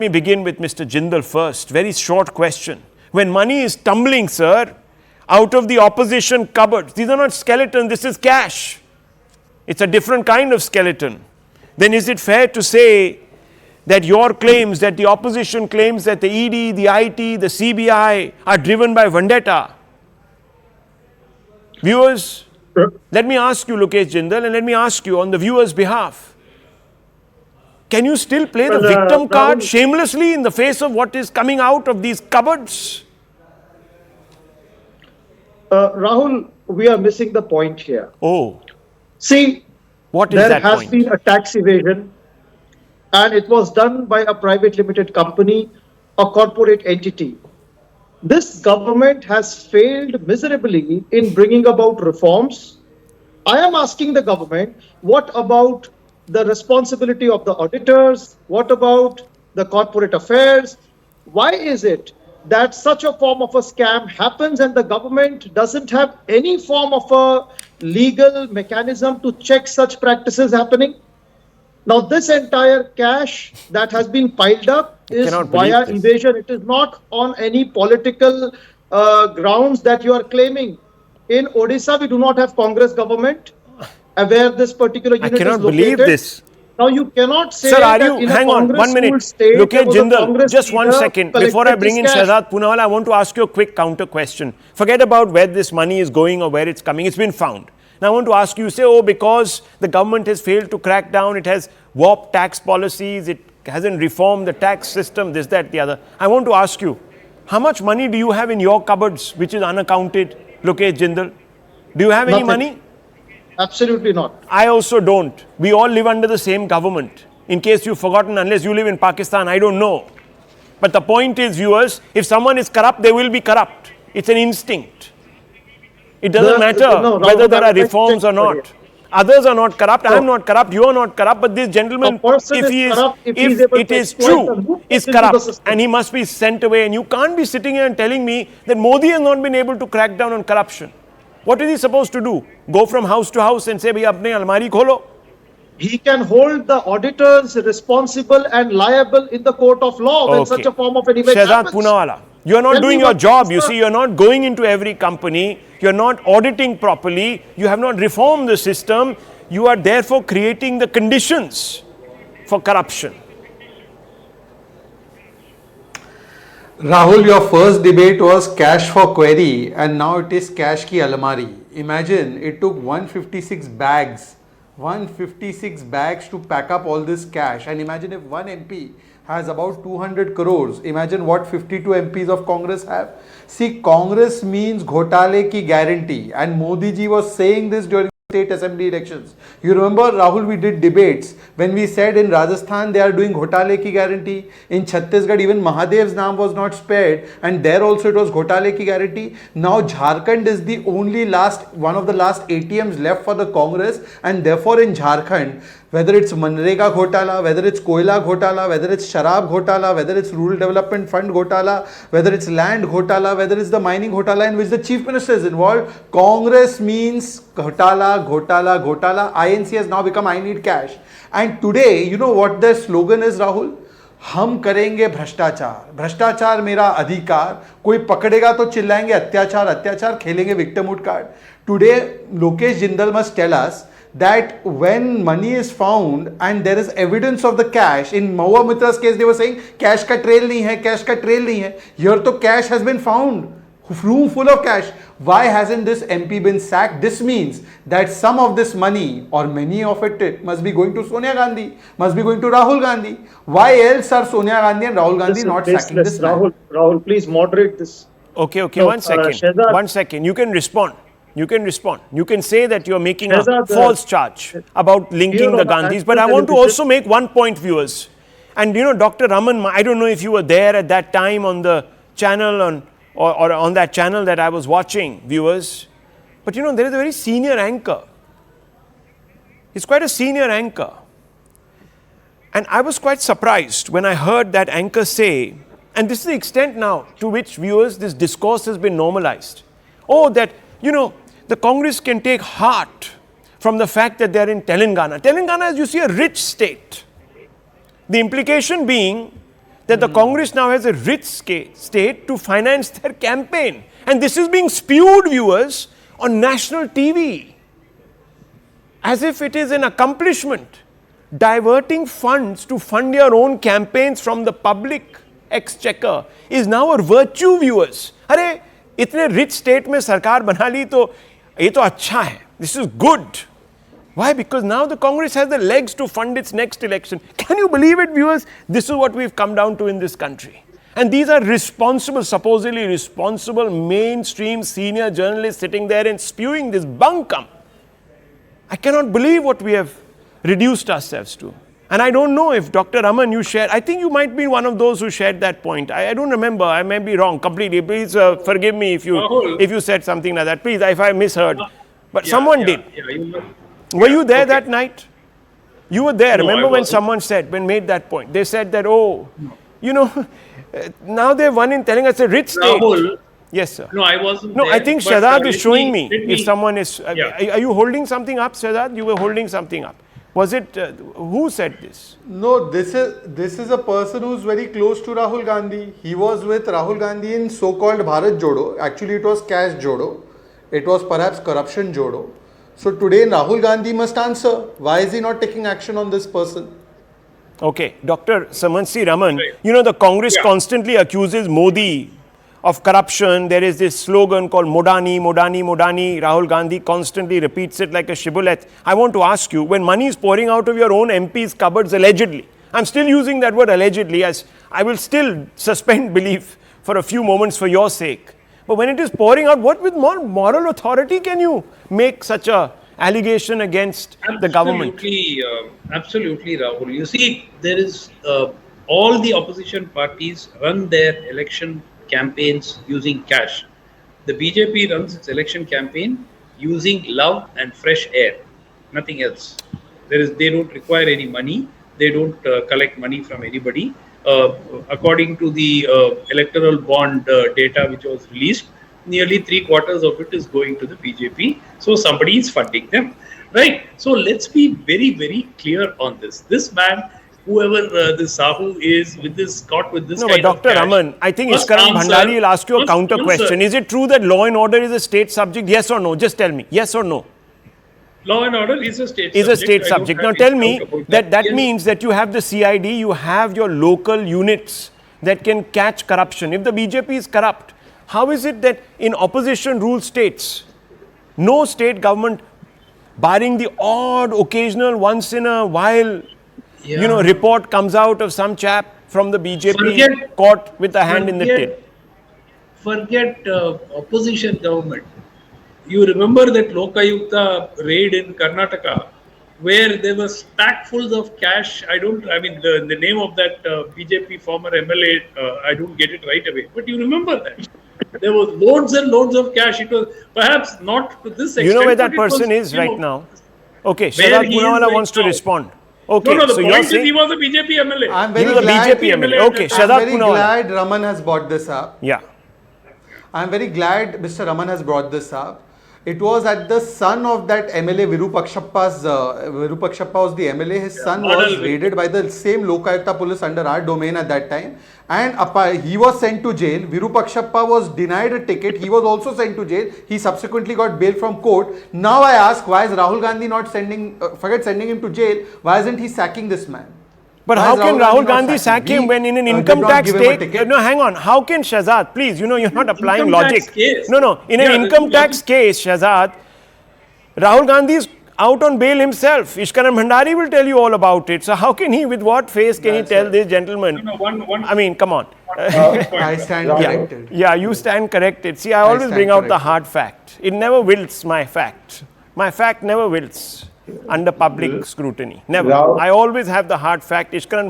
Let me begin with Mr. Jindal first. Very short question. When money is tumbling, sir, out of the opposition cupboards, these are not skeletons, this is cash. It's a different kind of skeleton. Then is it fair to say that your claims, that the opposition claims that the ED, the IT, the CBI are driven by vendetta? Viewers, let me ask you, Lokesh Jindal, and let me ask you on the viewers' behalf. Can you still play the victim card shamelessly in the face of what is coming out of these cupboards? Rahul, we are missing the point here. Oh. See, what is there that has point? been a tax evasion, and it was done by a private limited company, a corporate entity. This government has failed miserably in bringing about reforms. I am asking the government, what about the responsibility of the auditors? What about the corporate affairs? Why is it that such a form of a scam happens and the government doesn't have any form of a legal mechanism to check such practices happening? Now, this entire cash that has been piled up is via evasion. It is not on any political grounds that you are claiming. In Odisha, we do not have Congress government where this particular unit is located. I cannot believe this. Now, you cannot say Sir, that you, in hang a on, Congress 1 minute. state, Look at Jindal, just 1 second. Before I bring in Shehzad Poonawala, I want to ask you a quick counter question. Forget about where this money is going or where it's coming. It's been found. Now, I want to ask you, say, oh, because the government has failed to crack down, it has warped tax policies, it hasn't reformed the tax system, this, that, the other. I want to ask you, how much money do you have in your cupboards which is unaccounted, Lokesh Jindal? Do you have any money? Absolutely not. I also don't. We all live under the same government. In case you've forgotten, unless you live in Pakistan, I don't know. But the point is, viewers, if someone is corrupt, they will be corrupt. It's an instinct. It doesn't matter whether there are reforms or not. Others are not corrupt, I am not corrupt, you are not corrupt, but this gentleman, if it is true, is corrupt and he must be sent away. And you can't be sitting here and telling me that Modi has not been able to crack down on corruption. What is he supposed to do? Go from house to house and say, bhai, apne almari kholo? He can hold the auditors responsible and liable in the court of law when such a form of an event happens. Shehzad Poonawala, you are not doing your job. You see, you are not going into every company. You are not auditing properly. You have not reformed the system. You are therefore creating the conditions for corruption. Rahul, your first debate was cash for query and now it is cash ki almari. Imagine it took 156 bags to pack up all this cash, and imagine if one MP has about 200 crores. Imagine what 52 MPs of Congress have. See, Congress means ghotale ki guarantee, and Modi ji was saying this during state assembly elections. You remember, Rahul, we did debates when we said in Rajasthan they are doing ghotale ki guarantee. In Chhattisgarh, even Mahadev's name was not spared, and there also it was ghotale ki guarantee. Now Jharkhand is the only one of the last ATMs left for the Congress, and therefore in Jharkhand, whether it's Manrega Ghotala, whether it's Koila Ghotala, whether it's Sharab Ghotala, whether it's Rural Development Fund Ghotala, whether it's Land Ghotala, whether it's the Mining Ghotala in which the Chief Minister is involved, Congress means Ghotala, Ghotala, Ghotala. INC has now become I need cash. And today, you know what their slogan is, Rahul? हम करेंगे भ्रष्टाचार, भ्रष्टाचार मेरा अधिकार, कोई पकड़ेगा तो चिल्लाएंगे अत्याचार, अत्याचार, खेलेंगे victimhood card. Today, Lokesh Jindal must tell us that when money is found and there is evidence of the cash, in Mahua Mitra's case they were saying cash ka trail nahi hai, cash ka trail nahi hai. Here to cash has been found, room full of cash. Why hasn't this MP been sacked? This means that some of this money or many of it must be going to Sonia Gandhi, must be going to Rahul Gandhi. Why else are Sonia Gandhi and Rahul Gandhi not sacking this man? Rahul, please moderate this. Okay, no, 1 second. 1 second. You can respond. You can respond. You can say that you are making a false charge about linking the Gandhis. But I want to also make one point, viewers. And you know, Dr. Raman, I don't know if you were there at that time on the channel or on that channel that I was watching, viewers. But you know, there is a very senior anchor. He's quite a senior anchor. And I was quite surprised when I heard that anchor say, and this is the extent now to which, viewers, this discourse has been normalized. Oh, that, you know, the Congress can take heart from the fact that they are in Telangana. Telangana is, you see, a rich state. The implication being that the Congress now has a rich state to finance their campaign. And this is being spewed, viewers, on national TV. As if it is an accomplishment. Diverting funds to fund your own campaigns from the public exchequer is now a virtue, viewers. अरे इतने rich state में सरकार बना ली तो ये तो अच्छा है. This is good. Why? Because now the Congress has the legs to fund its next election. Can you believe it, viewers? This is what we've come down to in this country. And these are responsible, supposedly responsible, mainstream senior journalists sitting there and spewing this bunkum. I cannot believe what we have reduced ourselves to. And I don't know if Dr. Raman, you shared, I think you might be one of those who shared that point. I don't remember, I may be wrong completely. Please forgive me if you said something like that. Please, if I misheard. But someone did. Were you there that night? You were there. Remember when someone said, made that point? They said that, now they've won in telling us a rich state. Rahul, yes, sir. No, I wasn't No, there, I think but, Shahzad is showing me if someone is... Yeah. Are you holding something up, Shahzad? You were holding something up. Was it... who said this? No, this is a person who's very close to Rahul Gandhi. He was with Rahul Gandhi in so-called Bharat Jodo. Actually, it was cash Jodo. It was perhaps corruption Jodo. So today, Rahul Gandhi must answer. Why is he not taking action on this person? Okay, Dr. Samansi Raman, the Congress constantly accuses Modi of corruption. There is this slogan called Modani, Modani, Modani. Rahul Gandhi constantly repeats it like a shibboleth. I want to ask you, when money is pouring out of your own MP's cupboards allegedly, I'm still using that word allegedly as I will still suspend belief for a few moments for your sake. But when it is pouring out, what with more moral authority can you make such a allegation against the government? Absolutely, Rahul. You see, there is all the opposition parties run their election campaigns using cash. The BJP runs its election campaign using love and fresh air, nothing else. They don't require any money. They don't collect money from anybody. According to the electoral bond data which was released, nearly 3/4 of it is going to the BJP. So somebody is funding them, right? So let's be very, very clear on this. This man, whoever this Sahu is, with this caught with this. No, but Dr. Raman, I think Iskaran Bhandari will ask you a counter question. Is it true that law and order is a state subject? Yes or no? Just tell me. Yes or no? Law and order is a state subject. Is a state subject. Now tell me that means that you have the CID, you have your local units that can catch corruption. If the BJP is corrupt, how is it that in opposition ruled states, no state government, barring the odd occasional once in a while, report comes out of some chap from the BJP caught with a hand in the till? Forget opposition government. You remember that Lokayukta raid in Karnataka, where there were stackfuls of cash. The name of that BJP former MLA, I don't get it right away. But you remember that. There was loads and loads of cash. It was perhaps not to this extent. You know where that person is right now? Okay, Shahzad Poonawala wants to respond. Okay, no, the so point you're is saying he was a BJP MLA. I'm very Okay, Shahzad very glad Raman has brought this up. Yeah. I'm very glad Mr. Raman has brought this up. It was at the son of that MLA, Virupakshappa's, Virupakshappa was the MLA, his son was raided by the same Lokayukta police under our domain at that time. And he was sent to jail. Virupakshappa was denied a ticket. He was also sent to jail. He subsequently got bail from court. Now I ask, why is Rahul Gandhi not sending him to jail? Why isn't he sacking this man? But how can Rahul Gandhi sack him when in an income tax case? No, hang on. How can Shahzad, please, you're not applying logic. No. In an income tax case, Shahzad, Rahul Gandhi is out on bail himself. Iskaran Bhandari will tell you all about it. So how can he, with what face can he tell this gentleman? I mean, come on. I stand corrected. Yeah, you stand corrected. See, I always bring out the hard fact. It never wilts, my fact. My fact never wilts under public scrutiny. Never. I always have the hard fact. Iskaran Bhandari